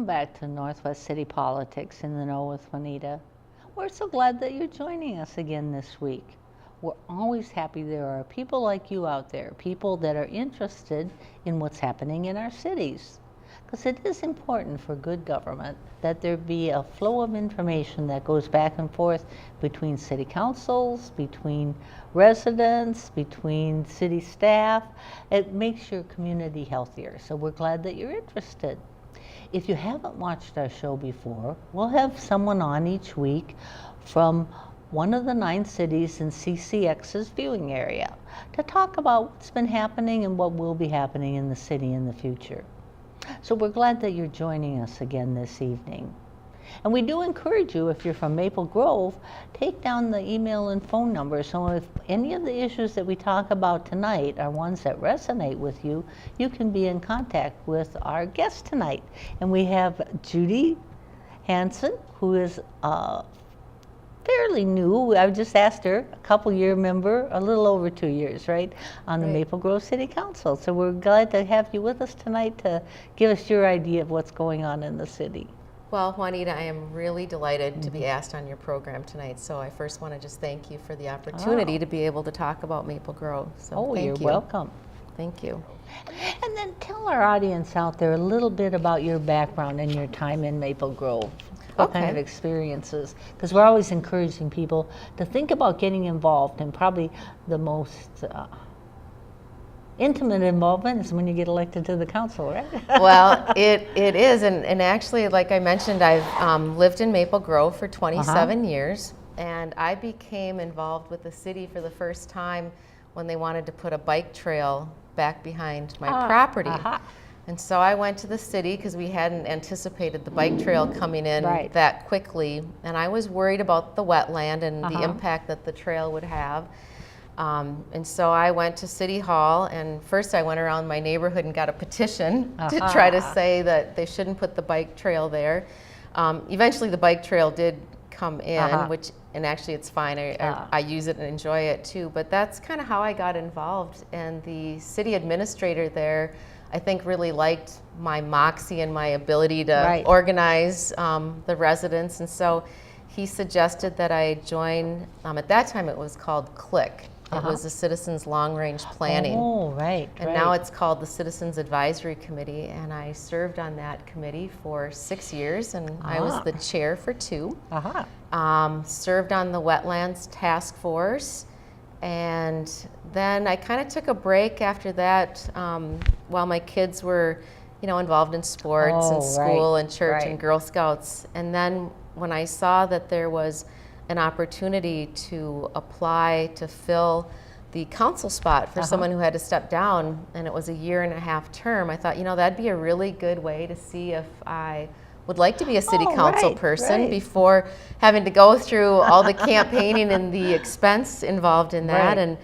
back to Northwest City Politics in the Know with Juanita. We're so glad that you're joining us again this week. We're always happy there are people like you out there, people that are interested in what's happening in our cities. Because it is important for good government that there be a flow of information that goes back and forth between city councils, between residents, between city staff. It makes your community healthier. So we're glad that you're interested. If you haven't watched our show before, we'll have someone on each week from one of the 9 cities in CCX's viewing area to talk about what's been happening and what will be happening in the city in the future. So we're glad that you're joining us again this evening. And we do encourage you, if you're from Maple Grove, take down the email and phone number. So if any of the issues that we talk about tonight are ones that resonate with you, you can be in contact with our guest tonight. And we have Judy Hanson, who is fairly new. I've just asked her, a couple-year member, a little over 2 years, right, on the Maple Grove City Council. So we're glad to have you with us tonight to give us your idea of what's going on in the city. Well, Juanita, I am really delighted to be asked on your program tonight. So I first want to just thank you for the opportunity to be able to talk about Maple Grove. So you're welcome. Thank you. And then tell our audience out there a little bit about your background and your time in Maple Grove. What kind of experiences? Because we're always encouraging people to think about getting involved, and probably the most intimate involvement is when you get elected to the council, right? Well, it is, and actually, like I mentioned, I've lived in Maple Grove for 27 years, and I became involved with the city for the first time when they wanted to put a bike trail back behind my property. And so I went to the city because we hadn't anticipated the bike trail coming in that quickly. And I was worried about the wetland and the impact that the trail would have. And so I went to City Hall, and first I went around my neighborhood and got a petition to try to say that they shouldn't put the bike trail there. Eventually the bike trail did come in, and actually it's fine. I use it and enjoy it too. But that's kind of how I got involved. And the city administrator there, I think, really liked my moxie and my ability to organize the residents. And so he suggested that I join, at that time it was called CLIC. It was the Citizens Long Range Planning. And now it's called the Citizens Advisory Committee. And I served on that committee for 6 years, and I was the chair for 2. Served on the Wetlands Task Force. And then I kind of took a break after that while my kids were, involved in sports and school and church and Girl Scouts. And then when I saw that there was an opportunity to apply to fill the council spot for someone who had to step down, and it was a 1.5-year term, I thought, that'd be a really good way to see if I would like to be a city council person before having to go through all the campaigning and the expense involved in that. And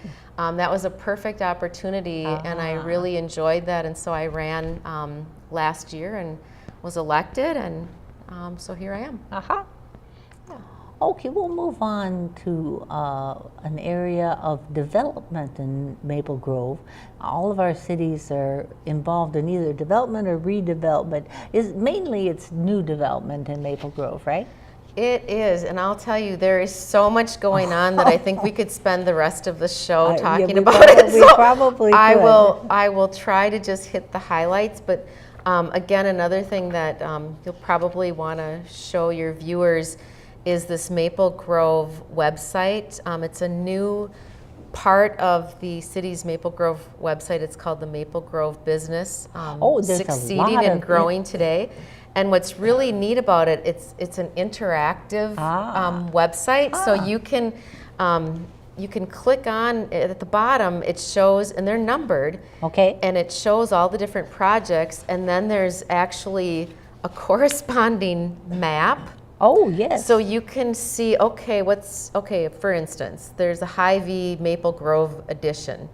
that was a perfect opportunity, and I really enjoyed that. And so I ran last year and was elected, and so here I am. Okay, we'll move on to an area of development in Maple Grove. All of our cities are involved in either development or redevelopment. Mainly it's new development in Maple Grove, right? It is, and I'll tell you, there is so much going on that I think we could spend the rest of the show talking about it. We probably could. I will try to just hit the highlights, but again, another thing that you'll probably want to show your viewers is this Maple Grove website. It's a new part of the city's Maple Grove website. It's called the Maple Grove Business, succeeding and growing today. And what's really neat about it, it's an interactive website. So you can click on at the bottom. It shows, and they're numbered. And it shows all the different projects, and then there's actually a corresponding map. So you can see, for instance, there's a Hy-Vee Maple Grove edition.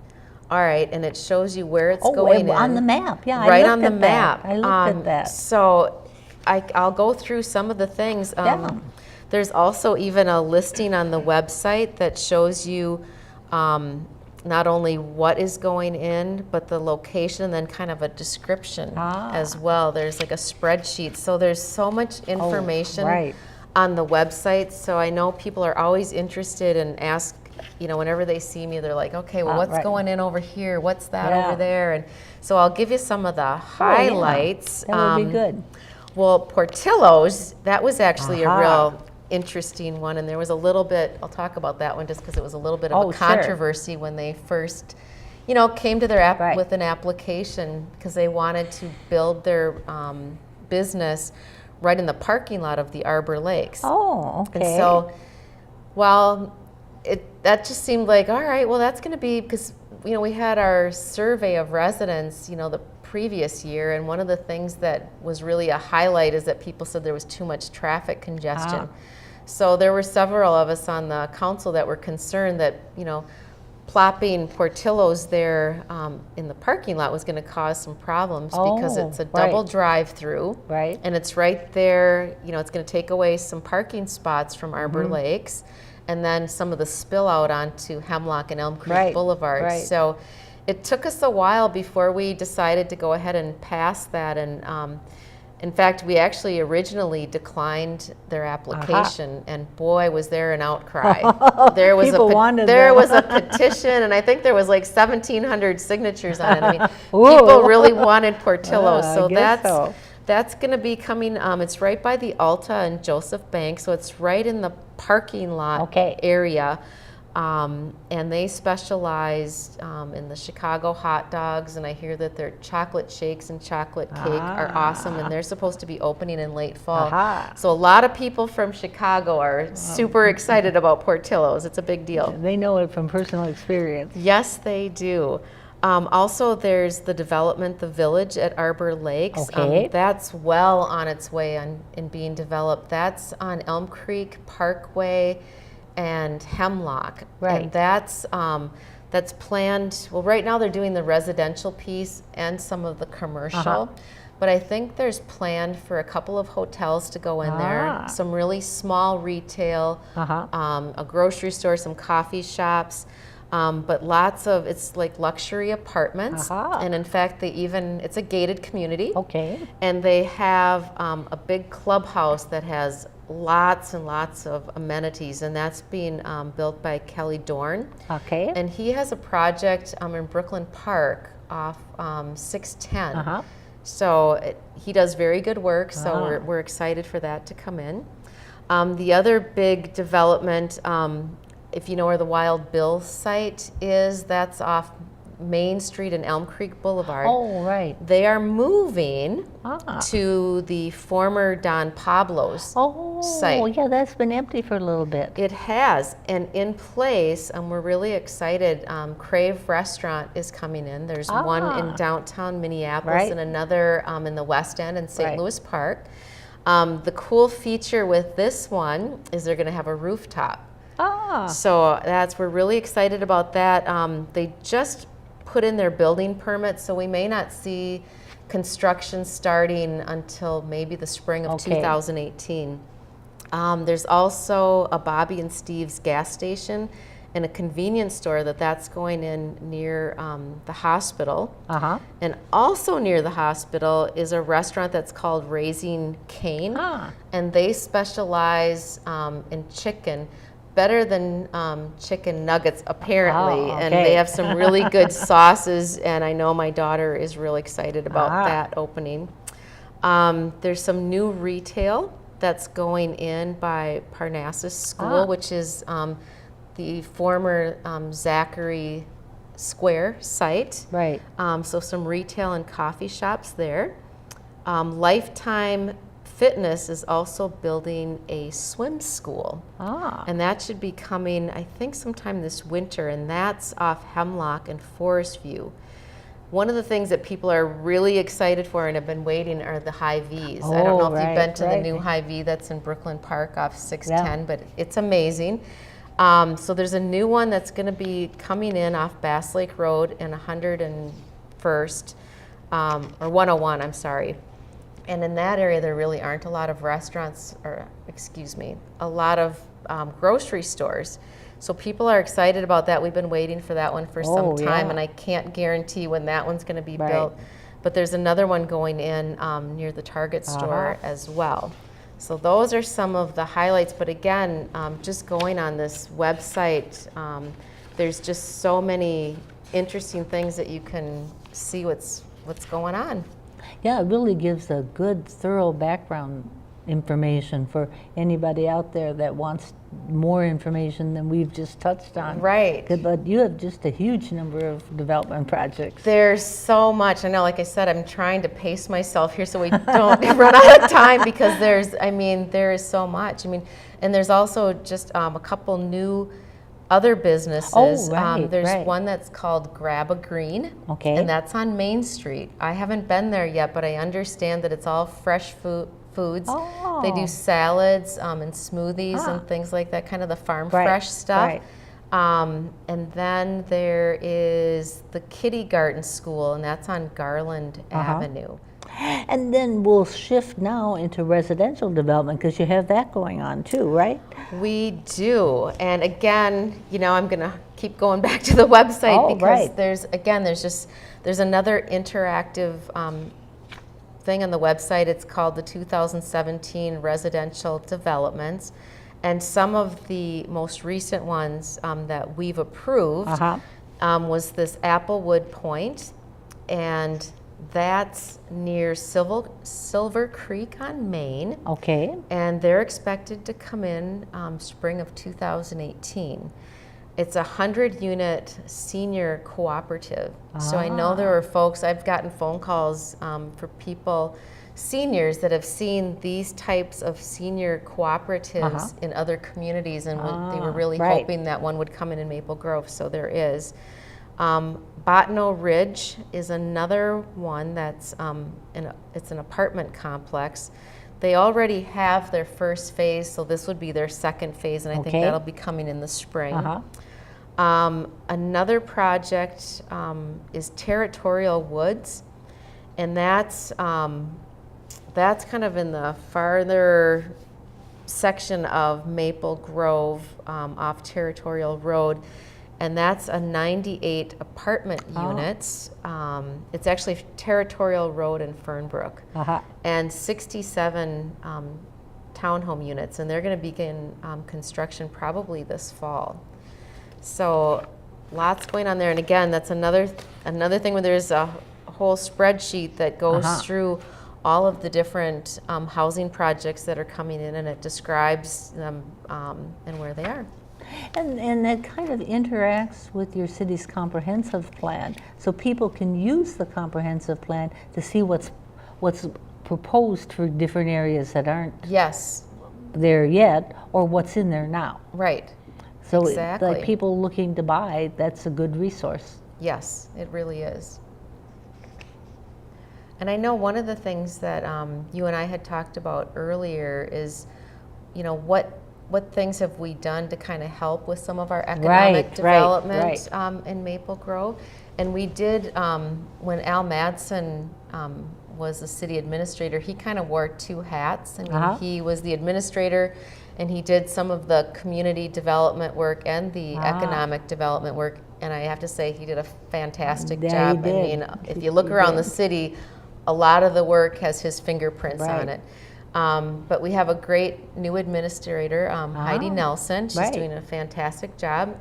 All right, and it shows you where it's going in. On the map, Right on the map. I looked at that. So I'll go through some of the things. There's also even a listing on the website that shows you not only what is going in, but the location, and then kind of a description as well. There's like a spreadsheet. So there's so much information on the website. So I know people are always interested and ask, you know, whenever they see me, they're like, okay, well, what's going in over here? What's that over there? And so I'll give you some of the highlights. That would be good. Well, Portillo's, that was actually a real interesting one, and there was a little bit, I'll talk about that one just because it was a little bit of a controversy when they first, you know, came to their with an application because they wanted to build their business right in the parking lot of the Arbor Lakes. Oh, okay. And so, well, that just seemed like, all right, well, that's going to be, because, you know, we had our survey of residents, you know, the previous year, and one of the things that was really a highlight is that people said there was too much traffic congestion. So there were several of us on the council that were concerned that, you know, plopping Portillo's there in the parking lot was going to cause some problems because it's a double drive-through, and it's right there. You know, it's going to take away some parking spots from Arbor Lakes, and then some of the spill out onto Hemlock and Elm Creek Boulevard. So it took us a while before we decided to go ahead and pass that, and in fact, we actually originally declined their application, and boy, was there an outcry. There was was a petition, and I think there was like 1,700 signatures on it. I mean, people really wanted Portillo's, so that's going to be coming. It's right by the Alta and Joseph Bank, so it's right in the parking lot area. And they specialize in the Chicago hot dogs, and I hear that their chocolate shakes and chocolate cake are awesome, and they're supposed to be opening in late fall. So a lot of people from Chicago are super excited about Portillo's. It's a big deal. They know it from personal experience. Yes, they do. Also, there's the development, the Village at Arbor Lakes. That's well on its way in being developed. That's on Elm Creek Parkway and Hemlock, and that's planned. Well, right now they're doing the residential piece and some of the commercial, but I think there's planned for a couple of hotels to go in there, some really small retail, a grocery store, some coffee shops, but lots of, it's like luxury apartments, and in fact it's a gated community, and they have a big clubhouse that has lots and lots of amenities, and that's being built by Kelly Dorn. And he has a project in Brooklyn Park off 610. So he does very good work, so we're excited for that to come in. The other big development, if you know where the Wild Bill site is, that's off Main Street and Elm Creek Boulevard. They are moving to the former Don Pablo's site. Oh, yeah, that's been empty for a little bit. It has, and in place, we're really excited, Crave Restaurant is coming in. There's one in downtown Minneapolis and another in the West End in St. Louis Park. The cool feature with this one is they're going to have a rooftop. So we're really excited about that. They just put in their building permit, so we may not see construction starting until maybe the spring of 2018. There's also a Bobby and Steve's gas station and a convenience store that's going in near the hospital. And also near the hospital is a restaurant that's called Raising Cane, and they specialize in chicken. Better than chicken nuggets, apparently, and they have some really good sauces, and I know my daughter is really excited about that opening. There's some new retail that's going in by Parnassus School, which is the former Zachary Square site. So some retail and coffee shops there. Lifetime Fitness is also building a swim school, and that should be coming, I think, sometime this winter, and that's off Hemlock and Forest View. One of the things that people are really excited for and have been waiting are the Hy-Vees. I don't know if you've been to the new Hy-Vee that's in Brooklyn Park off 610, but it's amazing. So there's a new one that's going to be coming in off Bass Lake Road and 101st, or 101, I'm sorry. And in that area, there really aren't a lot of restaurants, or excuse me, a lot of grocery stores. So people are excited about that. We've been waiting for that one for some time, and I can't guarantee when that one's going to be built. But there's another one going in near the Target store as well. So those are some of the highlights. But again, just going on this website, there's just so many interesting things that you can see what's going on. Yeah, it really gives a good, thorough background information for anybody out there that wants more information than we've just touched on. Right. But you have just a huge number of development projects. There's so much. I know, like I said, I'm trying to pace myself here so we don't run out of time, because there is so much. And there's also just a couple new other businesses. There's one that's called Grab a Green, and that's on Main Street. I haven't been there yet, but I understand that it's all fresh foods. They do salads and smoothies and things like that, kind of the farm fresh stuff. And then there is the Kitty Garden School, and that's on Garland Avenue. And then we'll shift now into residential development, because you have that going on too, right? We do. And again, I'm going to keep going back to the website, because there's another interactive thing on the website. It's called the 2017 Residential Developments. And some of the most recent ones that we've approved was this Applewood Point, and that's near Silver Creek on Main. And they're expected to come in spring of 2018. It's a 100-unit senior cooperative. So I know there are folks, I've gotten phone calls for people, seniors that have seen these types of senior cooperatives in other communities, and they were really hoping that one would come in Maple Grove, so there is. Botno Ridge is another one that's it's an apartment complex. They already have their first phase, so this would be their second phase, and I think that'll be coming in the spring. Another project is Territorial Woods, and that's kind of in the farther section of Maple Grove off Territorial Road, and that's a 98 apartment units. It's actually Territorial Road in Fernbrook, and 67 townhome units, and they're going to begin construction probably this fall. So lots going on there. And again, that's another thing where there's a whole spreadsheet that goes through all of the different housing projects that are coming in, and it describes them and where they are. And that kind of interacts with your city's comprehensive plan, so people can use the comprehensive plan to see what's proposed for different areas that aren't there yet, or what's in there now. So like people looking to buy, that's a good resource. Yes, it really is. And I know one of the things that you and I had talked about earlier is, what things have we done to kind of help with some of our economic development in Maple Grove? And we did, when Al Madsen was the city administrator, he kind of wore two hats. He was the administrator, and he did some of the community development work and the economic development work. And I have to say, he did a fantastic job. If you look around the city, a lot of the work has his fingerprints on it. But we have a great new administrator, Heidi Nelson. She's doing a fantastic job.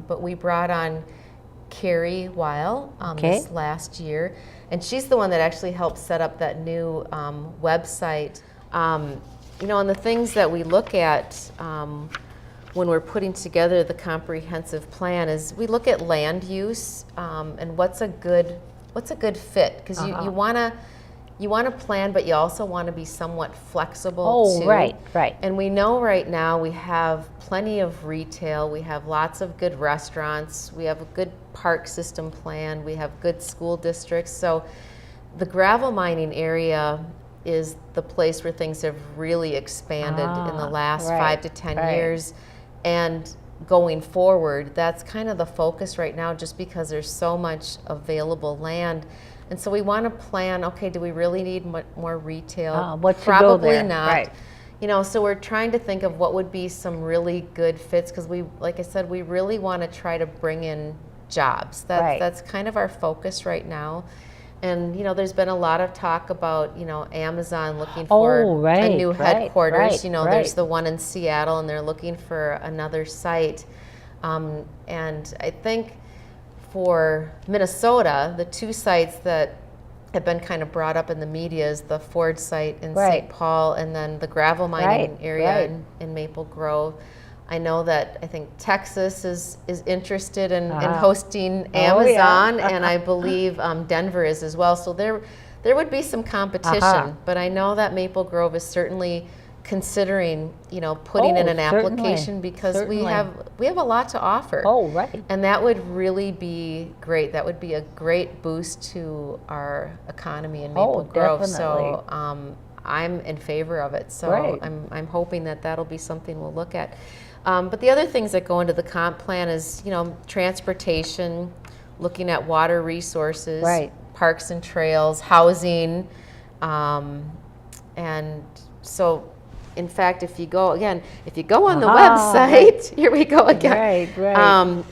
But we brought on Carrie Weil this last year, and she's the one that actually helped set up that new website. And the things that we look at when we're putting together the comprehensive plan is we look at land use and what's a good fit, because you want to plan, but you also want to be somewhat flexible too. Right. And we know right now we have plenty of retail, we have lots of good restaurants, we have a good park system plan, we have good school districts. So the gravel mining area is the place where things have really expanded in the last 5 to 10 years. And going forward, that's kind of the focus right now, just because there's so much available land. And so we want to plan, okay, do we really need more retail? What should Probably go there? not. So we're trying to think of what would be some really good fits, because like I said, we really want to try to bring in jobs. That's kind of our focus right now. And, there's been a lot of talk about, Amazon looking for a new headquarters. There's the one in Seattle, and they're looking for another site. And I think for Minnesota, the two sites that have been kind of brought up in the media is the Ford site in St. Paul, and then the gravel mining area in Maple Grove. I know that I think Texas is interested in hosting Amazon, and I believe Denver is as well. So there would be some competition, but I know that Maple Grove is certainly considering, putting in an application, because we have a lot to offer. And that would really be great. That would be a great boost to our economy in Maple Grove. Definitely. So I'm in favor of it. So I'm hoping that that'll be something we'll look at. But the other things that go into the comp plan is, transportation, looking at water resources, parks and trails, housing, and so. In fact, if you go on the website, here we go again.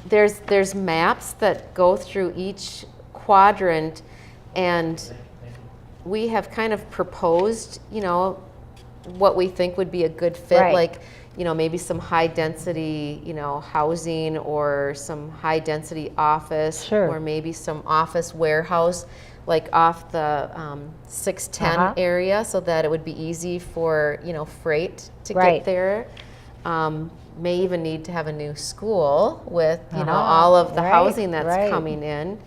There's maps that go through each quadrant, and we have kind of proposed, what we think would be a good fit, like, maybe some high density, housing, or some high density office, or maybe some office warehouse, like off the 610 area, so that it would be easy for freight to get there. May even need to have a new school with all of the housing that's coming in.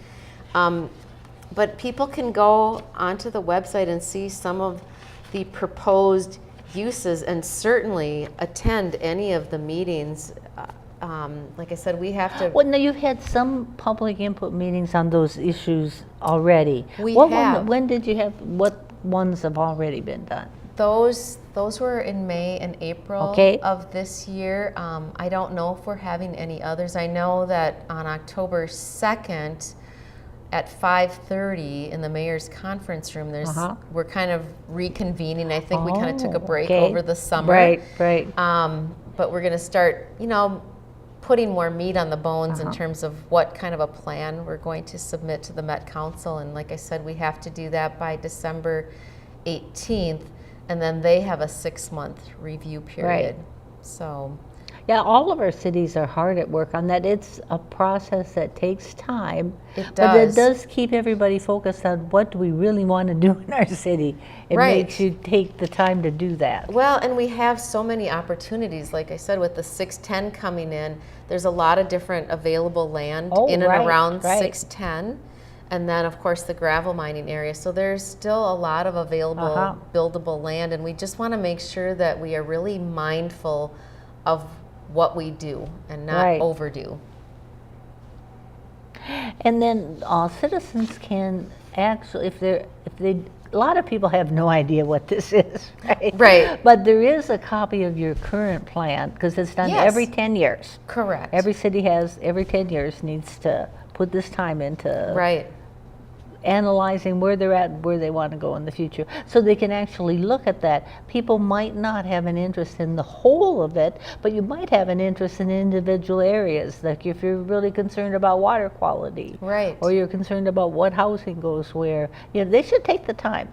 But people can go onto the website and see some of the proposed uses, and certainly attend any of the meetings. Like I said, we have to. Well, now you've had some public input meetings on those issues already. When did you have? What ones have already been done? Those were in May and April of this year. I don't know if we're having any others. I know that on October 2nd at 5:30 in the mayor's conference room, we're kind of reconvening. I think we kind of took a break over the summer. But we're going to start, putting more meat on the bones in terms of what kind of a plan we're going to submit to the Met Council. And like I said, we have to do that by December 18th, and then they have a 6-month review period. So. Yeah, all of our cities are hard at work on that. It's a process that takes time. It does. But it does keep everybody focused on what do we really want to do in our city. It makes you take the time to do that. Well, and we have so many opportunities. Like I said, with the 610 coming in, there's a lot of different available land in and around 610. And then, of course, the gravel mining area. So there's still a lot of available buildable land. And we just want to make sure that we are really mindful of what we do and not overdo. And then citizens can actually, a lot of people have no idea what this is, right? But there is a copy of your current plan, because it's done every 10 years. Correct. Every city every 10 years needs to put this time into analyzing where they're at, where they want to go in the future, so they can actually look at that. People might not have an interest in the whole of it, but you might have an interest in individual areas, like if you're really concerned about water quality, or you're concerned about what housing goes where. They should take the time.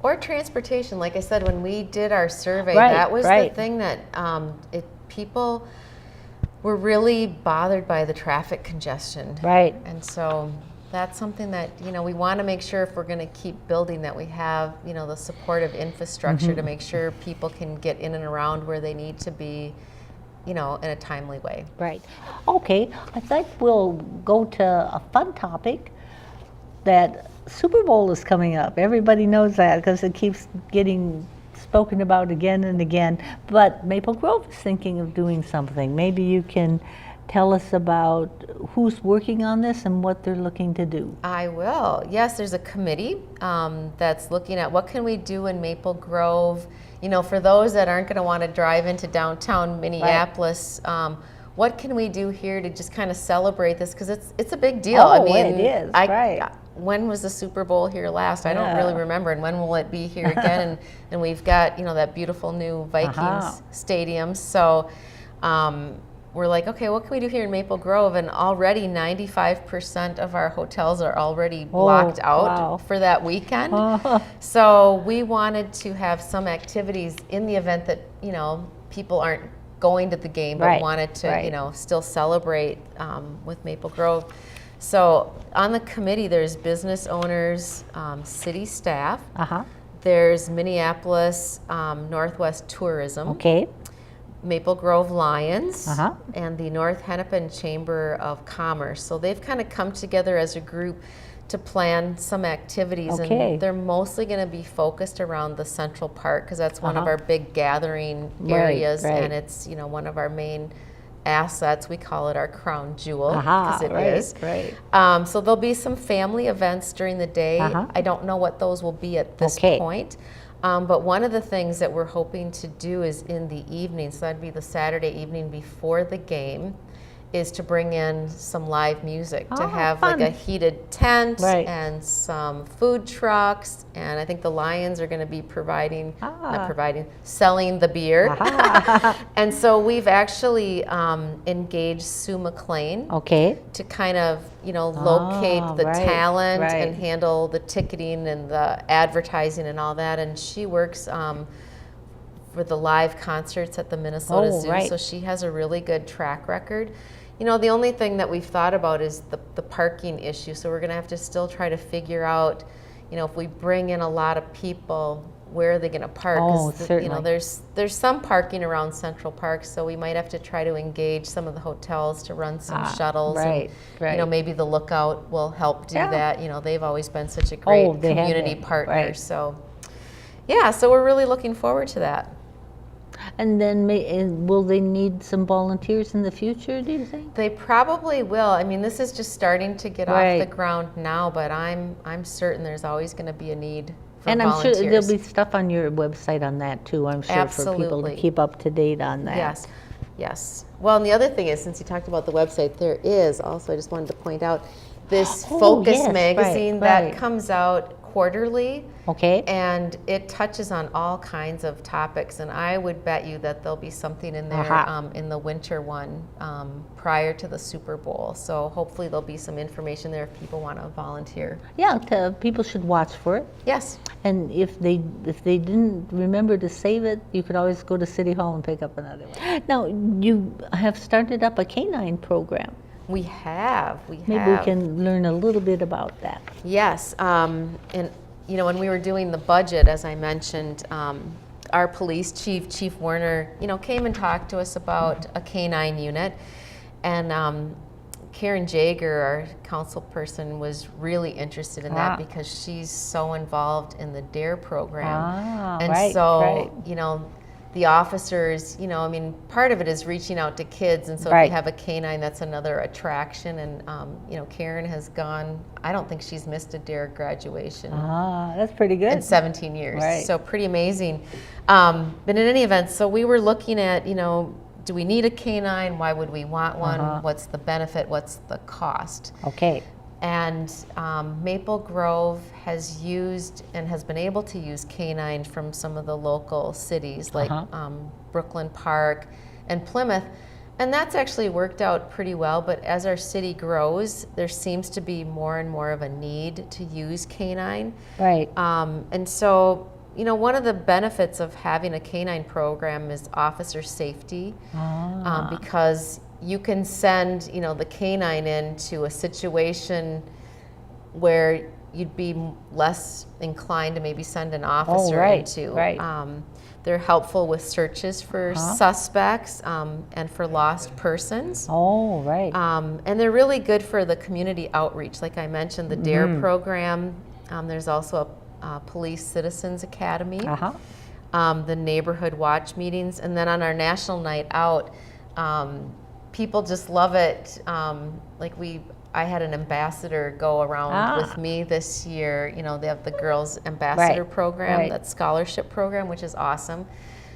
Or transportation. Like I said, when we did our survey, that was the thing that people were really bothered by, the traffic congestion. And so that's something that we want to make sure, if we're going to keep building, that we have the supportive infrastructure to make sure people can get in and around where they need to be, in a timely way. Okay, I think we'll go to a fun topic. That Super Bowl is coming up. Everybody knows that because it keeps getting spoken about again and again. But Maple Grove is thinking of doing something. Maybe you can tell us about who's working on this and what they're looking to do. I will. Yes, there's a committee that's looking at what can we do in Maple Grove. For those that aren't going to want to drive into downtown Minneapolis, what can we do here to just kind of celebrate this? Because it's a big deal. It is. when was the Super Bowl here last? I don't really remember. And when will it be here again? And we've got, that beautiful new Vikings stadium. So we're like, okay, what can we do here in Maple Grove? And already 95% of our hotels are already blocked out for that weekend. So we wanted to have some activities in the event that, people aren't going to the game, but wanted to, still celebrate with Maple Grove. So on the committee, there's business owners, city staff. There's Minneapolis Northwest Tourism. Okay. Maple Grove Lions and the North Hennepin Chamber of Commerce. So they've kind of come together as a group to plan some activities, and they're mostly going to be focused around the Central Park because that's one of our big gathering areas, and it's one of our main assets. We call it our crown jewel because it is. So there'll be some family events during the day. I don't know what those will be at this point. But one of the things that we're hoping to do is in the evening, so that'd be the Saturday evening before the game, is to bring in some live music, to have like a heated tent and some food trucks. And I think the Lions are going to be selling the beer. And so we've actually engaged Sue McLean to kind of, locate the talent and handle the ticketing and the advertising and all that. And she works for the live concerts at the Minnesota Zoo. So she has a really good track record. The only thing that we've thought about is the parking issue. So we're going to have to still try to figure out, if we bring in a lot of people, where are they going to park? There's some parking around Central Park, so we might have to try to engage some of the hotels to run some shuttles. And, maybe the Lookout will help do that. They've always been such a great community partner. So, so we're really looking forward to that. And then will they need some volunteers in the future, do you think? They probably will. I mean, this is just starting to get off the ground now, but I'm certain there's always going to be a need for volunteers. I'm sure there'll be stuff on your website on that too, I'm sure, for people to keep up to date on that. Yes. Well, and the other thing is, since you talked about the website, there is also, I just wanted to point out, this Focus magazine that comes out quarterly. And it touches on all kinds of topics, and I would bet you that there'll be something in there in the winter one prior to the Super Bowl. So hopefully there'll be some information there if people want to volunteer. People should watch for it. Yes. And if they didn't remember to save it, you could always go to City Hall and pick up another one. Now, you have started up a canine program. We have. Maybe we can learn a little bit about that. Yes. And when we were doing the budget, as I mentioned, our police Chief Werner, came and talked to us about a canine unit. And Karen Jager, our council person, was really interested in that because she's so involved in the DARE program. The officers, part of it is reaching out to kids, and so if you have a canine, that's another attraction. And Karen has gone, I don't think she's missed a DARE graduation. That's pretty good. In 17 years, so pretty amazing. But in any event, so we were looking at, do we need a canine? Why would we want one? What's the benefit? What's the cost? And Maple Grove has used and has been able to use canine from some of the local cities like Brooklyn Park and Plymouth. And that's actually worked out pretty well, but as our city grows, there seems to be more and more of a need to use canine. And so, one of the benefits of having a canine program is officer safety, because you can send, the canine into a situation where you'd be less inclined to maybe send an officer into. They're helpful with searches for suspects and for lost persons. And they're really good for the community outreach. Like I mentioned, the DARE program. There's also a Police Citizens Academy, the neighborhood watch meetings, and then on our national night out, people just love it. I had an ambassador go around with me this year. They have the Girls Ambassador program, that scholarship program, which is awesome.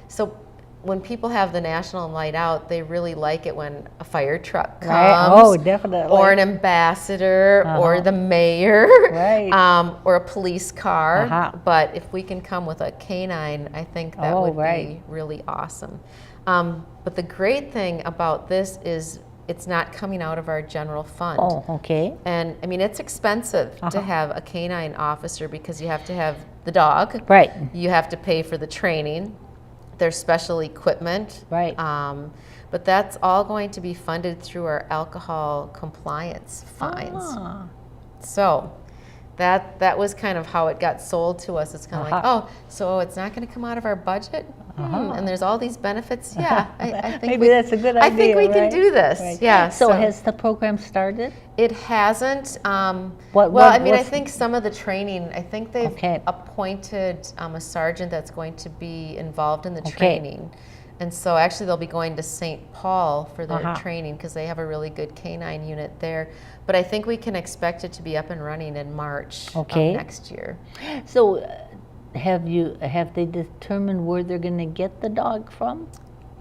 So when people have the national night out, they really like it when a fire truck comes. Right. Oh, definitely. Or an ambassador, or the mayor, Right. or a police car. But if we can come with a canine, I think that would be really awesome. But the great thing about this is it's not coming out of our general fund. Oh, okay. And I mean, it's expensive to have a canine officer because you have to have the dog. Right. You have to pay for the training. There's special equipment. Right. But that's all going to be funded through our alcohol compliance fines. So that was kind of how it got sold to us. It's kind of like, oh, so it's not going to come out of our budget? And there's all these benefits. Yeah, I think maybe that's a good idea. I think we can do this. Right. Yeah. So has the program started? It hasn't. Well, I mean, I think some of the training, I think they've appointed a sergeant that's going to be involved in the training. And so actually they'll be going to St. Paul for their training because they have a really good canine unit there. But I think we can expect it to be up and running in March of next year. So have they determined where they're going to get the dog from?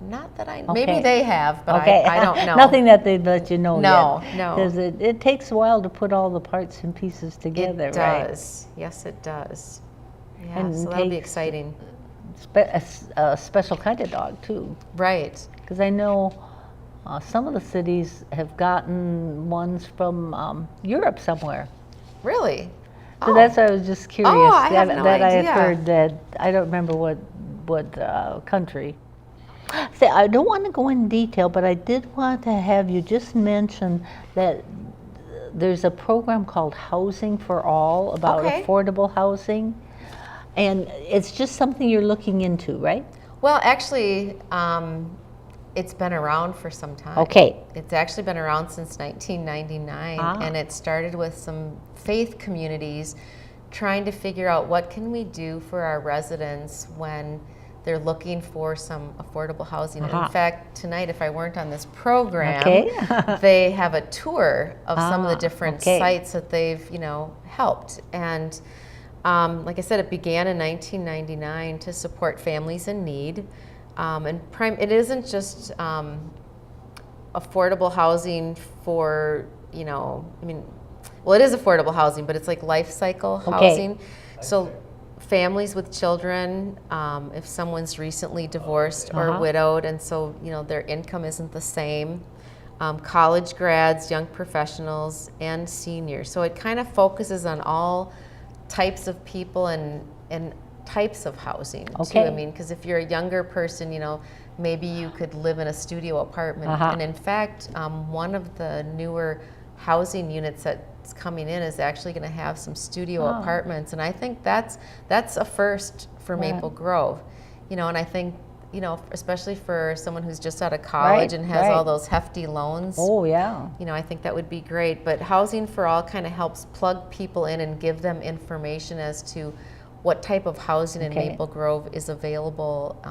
Not that I know. Maybe they have, but I don't know. Nothing that they'd let you know yet. No. Because it takes a while to put all the parts and pieces together, It does. Yes, it does. Yeah, and so that'll be exciting. A special kind of dog, too. Right. Because I know some of the cities have gotten ones from Europe somewhere. Really? So that's why I was just curious. I have no that idea. I had heard that, I don't remember what country. See, I don't want to go in detail, but I did want to have you just mention that there's a program called Housing for All about affordable housing. And it's just something you're looking into, right? Well, actually, it's been around for some time. Okay. It's actually been around since 1999, and it started with some faith communities trying to figure out what can we do for our residents when they're looking for some affordable housing. And in fact, tonight, if I weren't on this program, they have a tour of some of the different sites that they've, helped. And like I said, it began in 1999 to support families in need. It isn't just affordable housing for, it is affordable housing, but it's like life cycle housing. So families with children, if someone's recently divorced or widowed, and so, their income isn't the same. College grads, young professionals, and seniors. So it kind of focuses on all types of people and types of housing too. I mean, because if you're a younger person, maybe you could live in a studio apartment. And in fact, one of the newer housing units that's coming in is actually going to have some studio apartments, and I think that's a first for Maple Grove. And I think, especially for someone who's just out of college and has all those hefty loans. Oh, yeah. I think that would be great. But Housing for All kind of helps plug people in and give them information as to what type of housing in Maple Grove is available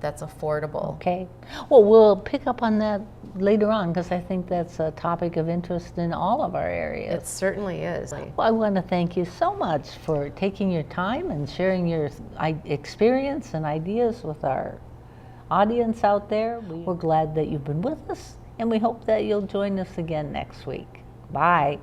that's affordable. Okay. Well, we'll pick up on that later on because I think that's a topic of interest in all of our areas. It certainly is. Well, I want to thank you so much for taking your time and sharing your experience and ideas with our audience out there. We're glad that you've been with us, and we hope that you'll join us again next week. Bye.